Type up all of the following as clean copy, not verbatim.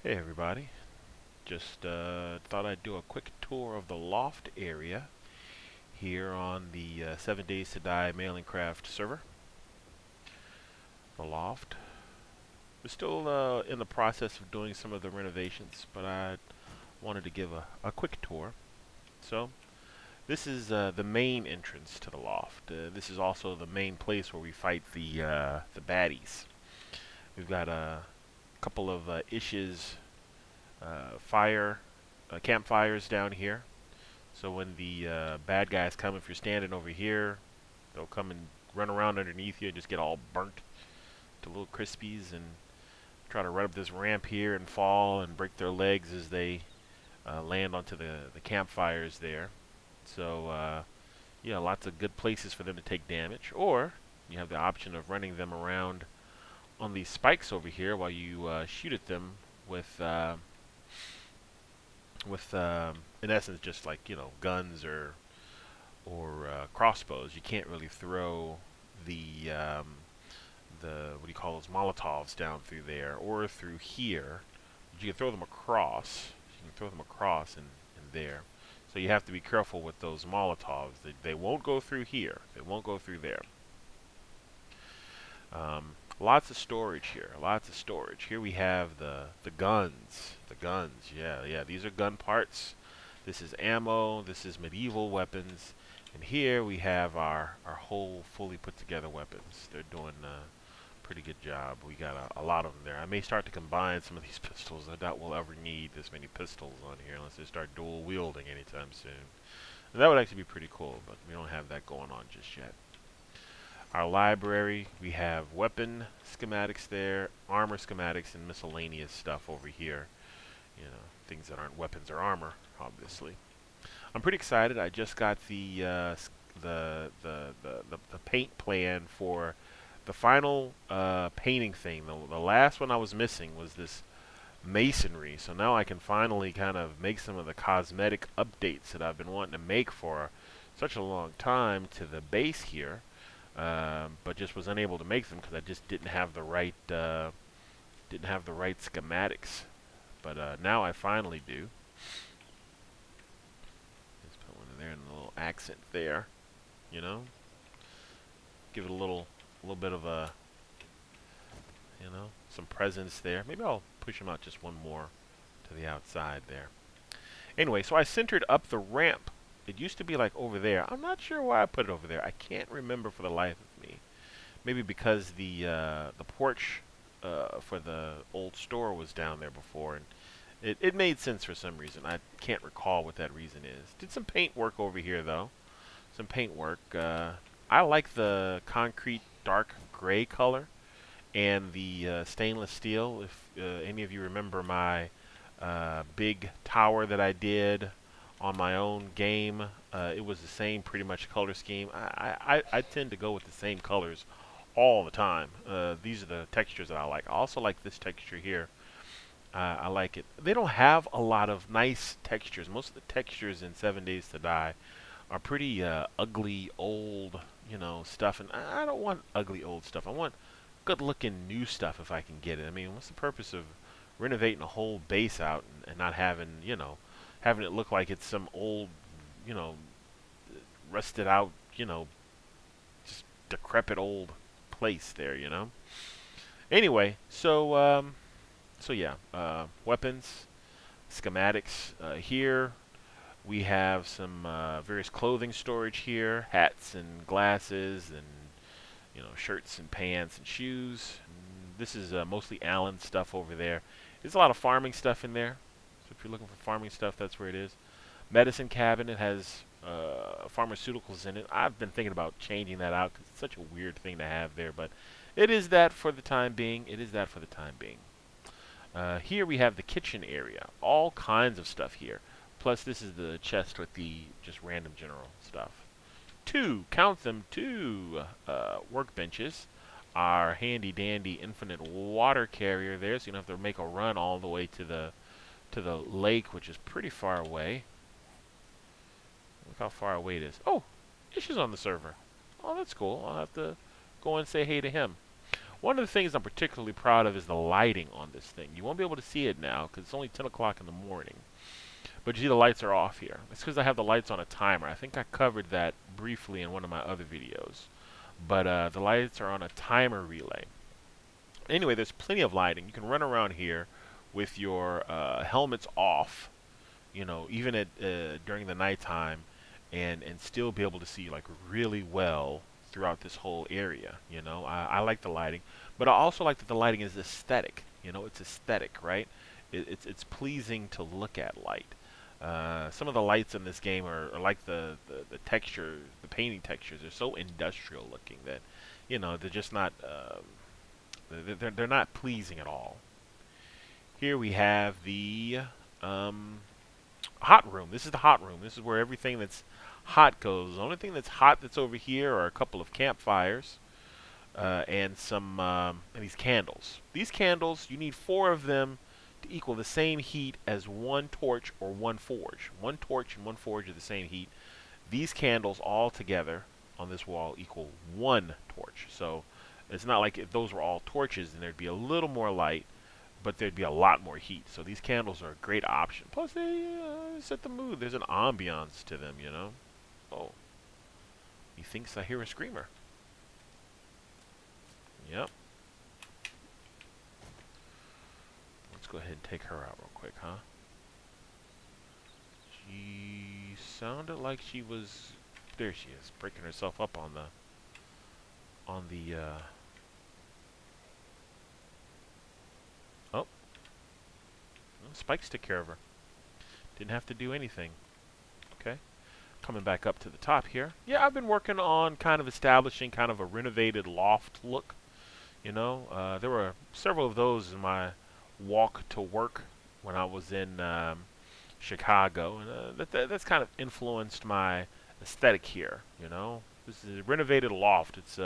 Hey everybody, just thought I'd do a quick tour of the Loft area here on the 7 Days to Die Mailing Craft server. The Loft. We're still in the process of doing some of the renovations, but I wanted to give a quick tour. So, this is the main entrance to the Loft. This is also the main place where we fight the baddies. We've got a couple of issues campfires down here. So when the bad guys come, if you're standing over here, they'll come and run around underneath you and just get all burnt to little crispies and try to run up this ramp here and fall and break their legs as they land onto the campfires there. So yeah, lots of good places for them to take damage. Or you have the option of running them around on these spikes over here while you shoot at them with in essence just like guns or crossbows. You can't really throw the what do you call those Molotovs down through there or through here. But you can throw them across. You can throw them across and there. So you have to be careful with those Molotovs. They won't go through here. They won't go through there. Lots of storage here. Lots of storage. Here we have the guns. The guns. Yeah. These are gun parts. This is ammo. This is medieval weapons. And here we have our whole fully put together weapons. They're doing a pretty good job. We got a lot of them there. I may start to combine some of these pistols. I doubt we'll ever need this many pistols on here unless they start dual wielding anytime soon. And that would actually be pretty cool, but we don't have that going on just yet. Our library, we have weapon schematics there, armor schematics, and miscellaneous stuff over here. Things that aren't weapons or armor, obviously. I'm pretty excited. I just got the paint plan for the final painting thing. The last one I was missing was this masonry. So now I can finally kind of make some of the cosmetic updates that I've been wanting to make for such a long time to the base here. But just was unable to make them because I just didn't have the right schematics. But now I finally do. Just put one in there and a little accent there, give it a little bit of a, some presence there. Maybe I'll push them out just one more to the outside there. Anyway, so I centered up the ramp. It used to be like over there. I'm not sure why I put it over there. I can't remember for the life of me. Maybe because the porch for the old store was down there before, and it made sense for some reason. I can't recall what that reason is. Did some paint work over here though. Some paint work. I like the concrete dark gray color and the stainless steel. If any of you remember my big tower that I did on my own game, it was the same pretty much color scheme. I tend to go with the same colors all the time. These are the textures that I like. I also like this texture here. I like it. They don't have a lot of nice textures. Most of the textures in 7 Days to Die are pretty ugly, old, stuff. And I don't want ugly, old stuff. I want good-looking new stuff if I can get it. I mean, what's the purpose of renovating a whole base out and not having, having it look like it's some old, rusted out, just decrepit old place there, Anyway, so yeah, weapons, schematics. Here we have some various clothing storage here, hats and glasses and shirts and pants and shoes. And this is mostly Allen stuff over there. There's a lot of farming stuff in there. So if you're looking for farming stuff, that's where it is. Medicine cabinet has pharmaceuticals in it. I've been thinking about changing that out because it's such a weird thing to have there, but it is that for the time being. Here we have the kitchen area. All kinds of stuff here. Plus this is the chest with the just random general stuff. Count them, two workbenches. Our handy dandy infinite water carrier there, so you don't have to make a run all the way to the lake, which is pretty far away. Look how far away it is. Oh, Ish is on the server. Oh, that's cool. I'll have to go and say hey to him. One of the things I'm particularly proud of is the lighting on this thing. You won't be able to see it now because it's only 10 o'clock in the morning. But you see the lights are off here. It's because I have the lights on a timer. I think I covered that briefly in one of my other videos. But the lights are on a timer relay. Anyway, there's plenty of lighting. You can run around here with your helmets off, you know, even at during the nighttime, and still be able to see like really well throughout this whole area. You know, I like the lighting, but I also like that the lighting is aesthetic. You know, it's aesthetic, right? It's pleasing to look at light. Some of the lights in this game are like the texture, the painting textures are so industrial looking that, you know, they're just not they're not pleasing at all. Here we have the hot room. This is the hot room. This is where everything that's hot goes. The only thing that's hot that's over here are a couple of campfires and some and these candles. These candles, you need 4 of them to equal the same heat as 1 torch or 1 forge. 1 torch and 1 forge are the same heat. These candles all together on this wall equal 1 torch. So it's not like if those were all torches, then there'd be a little more light, but there'd be a lot more heat. So these candles are a great option. Plus, they set the mood. There's an ambiance to them, you know. Oh, he thinks I hear a screamer. Yep. Let's go ahead and take her out real quick, huh? She sounded like she was... There she is, breaking herself up on the... Oh. Spikes took care of her. Didn't have to do anything. Okay. Coming back up to the top here. Yeah, I've been working on kind of establishing kind of a renovated loft look. You know, there were several of those in my walk to work when I was in Chicago, and that's kind of influenced my aesthetic here. You know, this is a renovated loft. It's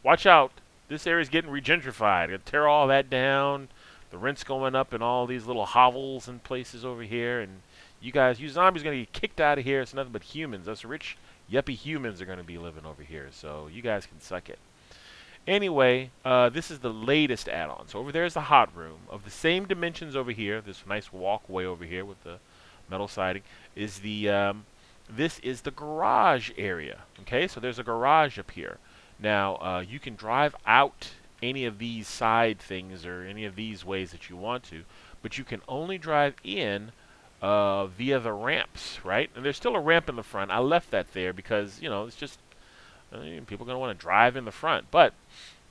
watch out, this area's getting regentrified. Gonna tear all that down. The rent's going up in all these little hovels and places over here, and you zombies, gonna get kicked out of here. It's nothing but humans. Us rich yuppie humans are gonna be living over here. So you guys can suck it. Anyway, this is the latest add-on. So over there is the hot room of the same dimensions over here. This nice walkway over here with the metal siding is the this is the garage area. Okay, so there's a garage up here. Now you can drive out any of these side things or any of these ways that you want to, but you can only drive in via the ramps, right? And there's still a ramp in the front. I left that there because, you know, it's just people are going to want to drive in the front. But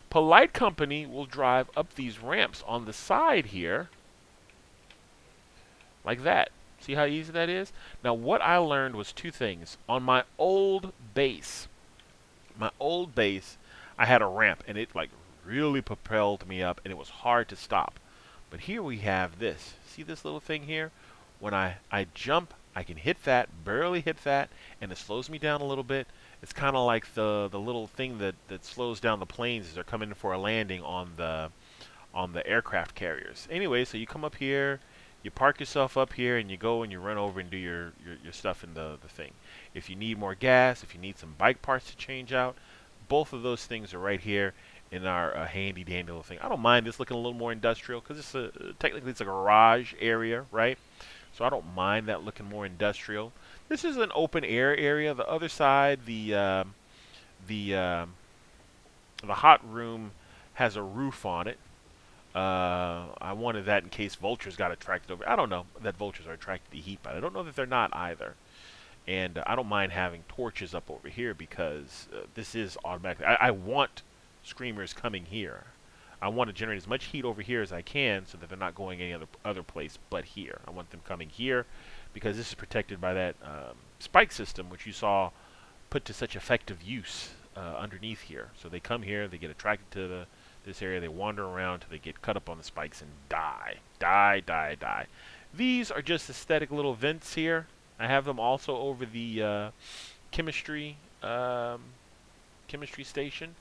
Polite Company will drive up these ramps on the side here like that. See how easy that is? Now, what I learned was 2 things. On my old base, I had a ramp, and it like really propelled me up, and it was hard to stop. But here we have this. See this little thing here? When I jump, I can hit that, barely hit that, and it slows me down a little bit. It's kind of like the little thing that slows down the planes as they're coming in for a landing on the aircraft carriers. Anyway, so you come up here, you park yourself up here, and you go and you run over and do your stuff in the thing. If you need more gas, if you need some bike parts to change out, both of those things are right here in our handy dandy little thing. I don't mind this looking a little more industrial because technically it's a garage area, right? So I don't mind that looking more industrial. This is an open air area. The other side, the hot room has a roof on it. I wanted that in case vultures got attracted over. I don't know that vultures are attracted to heat, but I don't know that they're not either. And I don't mind having torches up over here because this is automatic. I want screamers coming here. I want to generate as much heat over here as I can so that they're not going any other place but here. I want them coming here because this is protected by that spike system, which you saw put to such effective use underneath here. So they come here, they get attracted to this area, they wander around till they get cut up on the spikes and die. Die. These are just aesthetic little vents here. I have them also over the chemistry station.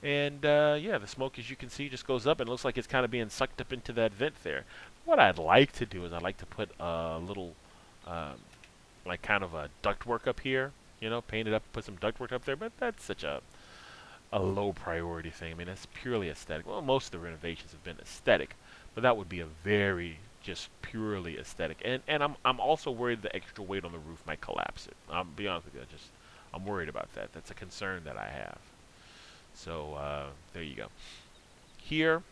And yeah, the smoke, as you can see, just goes up and it looks like it's kind of being sucked up into that vent there. What I'd like to do is I'd like to put a little, like kind of a ductwork up here, you know, paint it up, put some ductwork up there, but that's such a a low priority thing. I mean, that's purely aesthetic. Well, most of the renovations have been aesthetic, but that would be a very just purely aesthetic. And I'm also worried the extra weight on the roof might collapse it. I'll be honest with you, I'm worried about that. That's a concern that I have. So there you go. Here,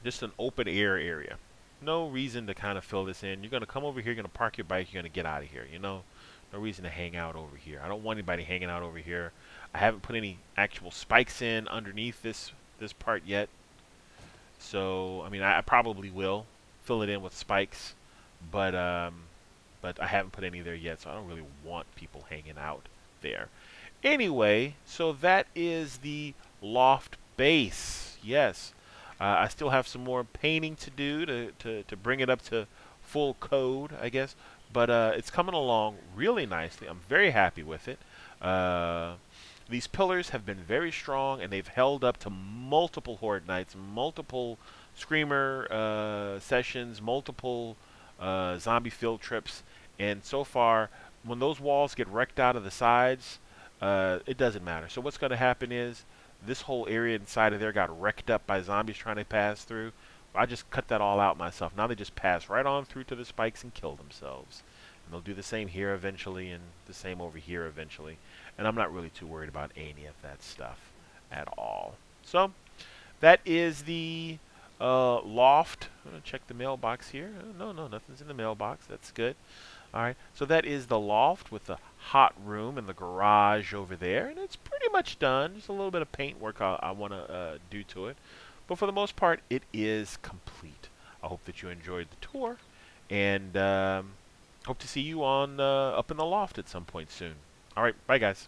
just an open air area. No reason to kind of fill this in. You're gonna come over here, you're gonna park your bike, you're gonna get out of here. You know, no reason to hang out over here. I don't want anybody hanging out over here. I haven't put any actual spikes in underneath this part yet. So I mean, I probably will fill it in with spikes, but I haven't put any there yet. So I don't really want people hanging out there. Anyway, so that is the loft base. Yes, I still have some more painting to do to bring it up to full code, I guess. But it's coming along really nicely. I'm very happy with it. These pillars have been very strong, and they've held up to multiple Horde nights, multiple Screamer sessions, multiple zombie field trips. And so far, when those walls get wrecked out of the sides, it doesn't matter. So what's going to happen is this whole area inside of there got wrecked up by zombies trying to pass through. I just cut that all out myself. Now they just pass right on through to the spikes and kill themselves. And they'll do the same here eventually and the same over here eventually. And I'm not really too worried about any of that stuff at all. So that is the loft. I'm going to check the mailbox here. No, nothing's in the mailbox. That's good. All right, so that is the loft with the hot room and the garage over there, and it's pretty much done. Just a little bit of paint work I want to do to it, but for the most part, it is complete. I hope that you enjoyed the tour, and hope to see you on up in the loft at some point soon. All right, bye guys.